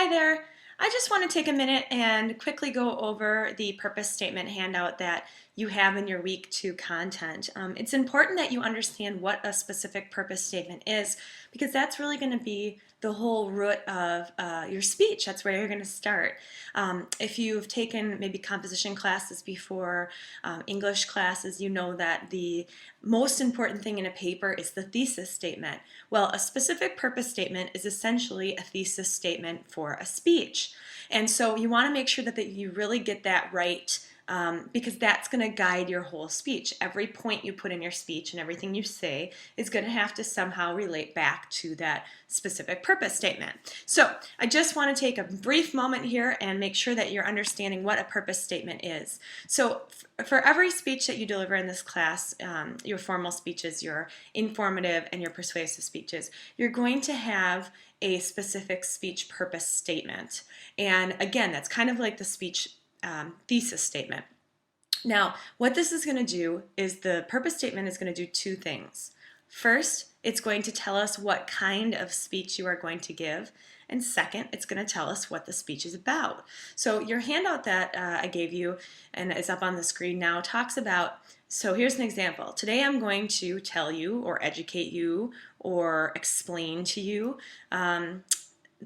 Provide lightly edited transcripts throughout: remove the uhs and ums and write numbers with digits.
Hi there. I just want to take a minute and quickly go over the purpose statement handout that you have in your week 2 content. It's important that you understand what a specific purpose statement is because that's really going to be the whole root of your speech. That's where you're going to start. If you've taken maybe composition classes before, English classes, you know that the most important thing in a paper is the thesis statement. Well, a specific purpose statement is essentially a thesis statement for a speech. And so you want to make sure that you really get that right, because that's going to guide your whole speech. Every point you put in your speech and everything you say is going to have to somehow relate back to that specific purpose statement. So I just want to take a brief moment here and make sure that you're understanding what a purpose statement is. So for every speech that you deliver in this class, your formal speeches, your informative, and your persuasive speeches, you're going to have a specific speech purpose statement. And again, that's kind of like the speech thesis statement. Now, what this is going to do is the purpose statement is going to do two things. First, it's going to tell us what kind of speech you are going to give. And second, it's going to tell us what the speech is about. So your handout that I gave you and is up on the screen now talks about, so here's an example. Today I'm going to tell you or educate you or explain to you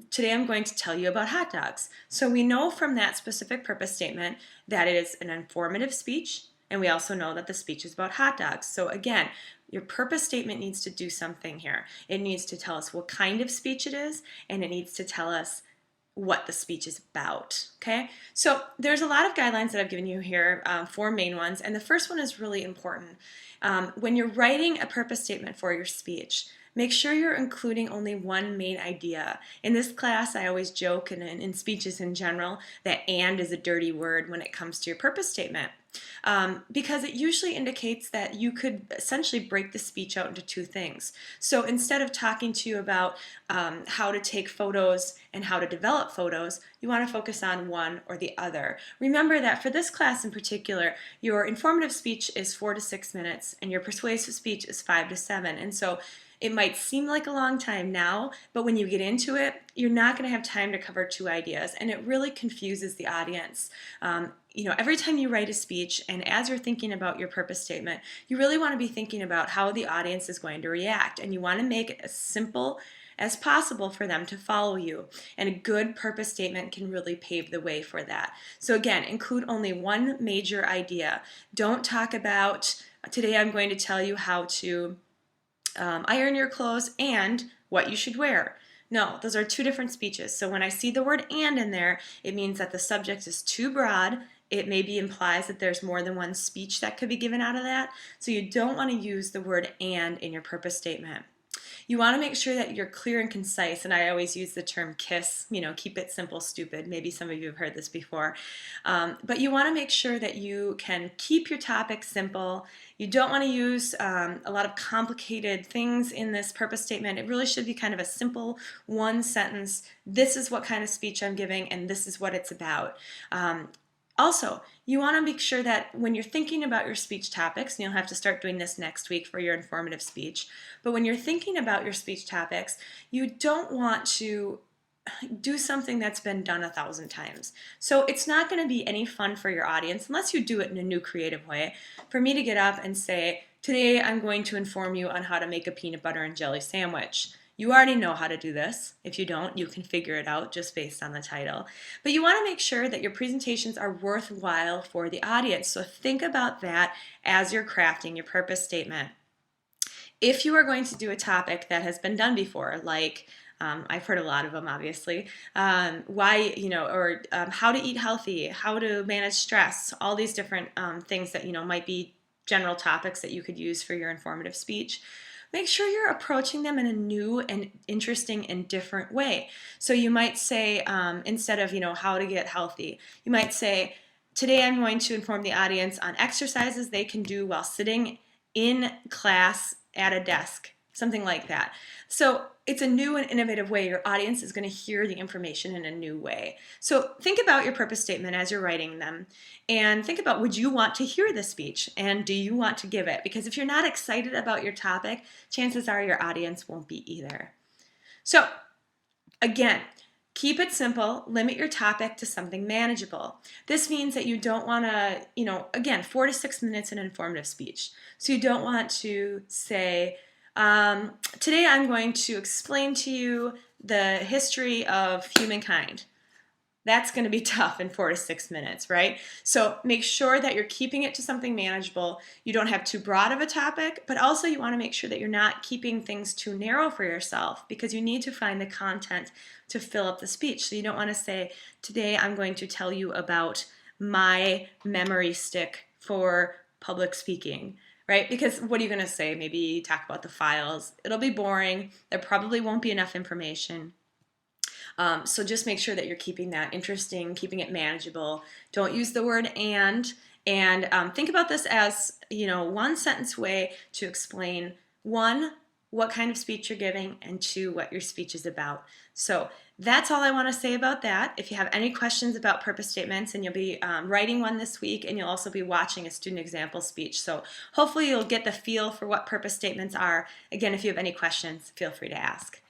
today I'm going to tell you about hot dogs. So we know from that specific purpose statement that it is an informative speech, and we also know that the speech is about hot dogs. So again, your purpose statement needs to do something here. It needs to tell us what kind of speech it is, and it needs to tell us what the speech is about. Okay, so there's a lot of guidelines that I've given you here, 4 main ones, and the first one is really important. When you're writing a purpose statement for your speech, make sure you're including only one main idea. In this class, I always joke, and in speeches in general, that "and" is a dirty word when it comes to your purpose statement. Because it usually indicates that you could essentially break the speech out into 2 things. So instead of talking to you about how to take photos and how to develop photos, you want to focus on one or the other. Remember that for this class in particular, your informative speech is 4 to 6 minutes and your persuasive speech is 5 to 7. And so it might seem like a long time now, but when you get into it, you're not going to have time to cover 2 ideas, and it really confuses the audience. Every time you write a speech, and as you're thinking about your purpose statement, you really want to be thinking about how the audience is going to react, and you want to make it as simple as possible for them to follow you. And a good purpose statement can really pave the way for that. So again, include only one major idea. Don't talk about, today I'm going to tell you how to iron your clothes and what you should wear. No, those are 2 different speeches. So when I see the word "and" in there, it means that the subject is too broad. It maybe implies that there's more than one speech that could be given out of that. So you don't want to use the word "and" in your purpose statement. You want to make sure that you're clear and concise, and I always use the term KISS, keep it simple, stupid. Maybe some of you have heard this before. But you want to make sure that you can keep your topic simple. You don't want to use a lot of complicated things in this purpose statement. It really should be kind of a simple 1 sentence. This is what kind of speech I'm giving, and this is what it's about. Also, you want to make sure that when you're thinking about your speech topics, and you'll have to start doing this next week for your informative speech, but when you're thinking about your speech topics, you don't want to do something that's been done 1,000 times. So it's not going to be any fun for your audience unless you do it in a new creative way. For me to get up and say, today I'm going to inform you on how to make a peanut butter and jelly sandwich. You already know how to do this. If you don't, you can figure it out just based on the title. But you want to make sure that your presentations are worthwhile for the audience. So think about that as you're crafting your purpose statement. If you are going to do a topic that has been done before, like I've heard a lot of them, obviously. How to eat healthy, how to manage stress, all these different things that might be general topics that you could use for your informative speech. Make sure you're approaching them in a new and interesting and different way. So you might say, instead of how to get healthy, you might say, today I'm going to inform the audience on exercises they can do while sitting in class at a desk, something like that. So it's a new and innovative way. Your audience is going to hear the information in a new way. So think about your purpose statement as you're writing them, and think about, would you want to hear the speech, and do you want to give it? Because if you're not excited about your topic, chances are your audience won't be either. So again, Keep it simple, limit your topic to something manageable. This means that you don't want to, again, 4 to 6 minutes in informative speech. So you don't want to say, today I'm going to explain to you the history of humankind. That's going to be tough in 4 to 6 minutes, right? So make sure that you're keeping it to something manageable. You don't have too broad of a topic, but also you want to make sure that you're not keeping things too narrow for yourself, because you need to find the content to fill up the speech. So you don't want to say, today I'm going to tell you about my memory stick for public speaking, right? Because what are you going to say? Maybe talk about the files. It'll be boring. There probably won't be enough information. So just make sure that you're keeping that interesting, keeping it manageable. Don't use the word and think about this as, one sentence way to explain, one, what kind of speech you're giving, and two, what your speech is about. So that's all I want to say about that. If you have any questions about purpose statements, and you'll be writing one this week, and you'll also be watching a student example speech. So hopefully you'll get the feel for what purpose statements are. Again, if you have any questions, feel free to ask.